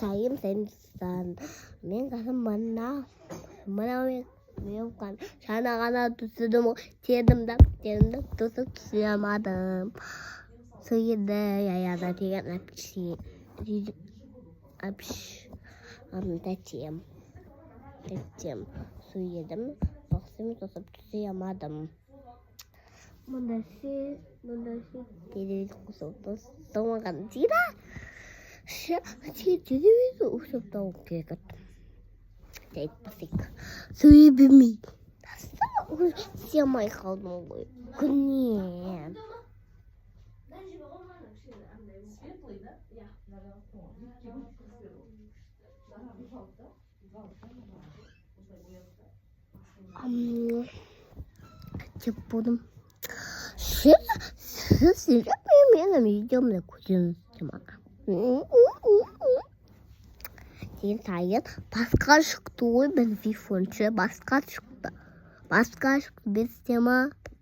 sayım sen. Ben kasım bana. Bana ben sana kadar tuttum. Yerimde tutamadım. Suyu da yayada diye napçı. Tetçiyim. Su yedim. Baksım tutup tutamadım. Bunda televizyon kusuttu. Sonra kanıtıyla. Televizyon kusuttu okuyordu. Tek basık. Suyu bilmeyi. Nasıl siyamayı kaldım oluyor. Günlüğüm. Çırpalım. Sıcak benim yanım yiyeceğim de kuzum. Sen sayın başka çıktı. Ben bir fonçe başka çıktı. Başka çıktı. Biz tema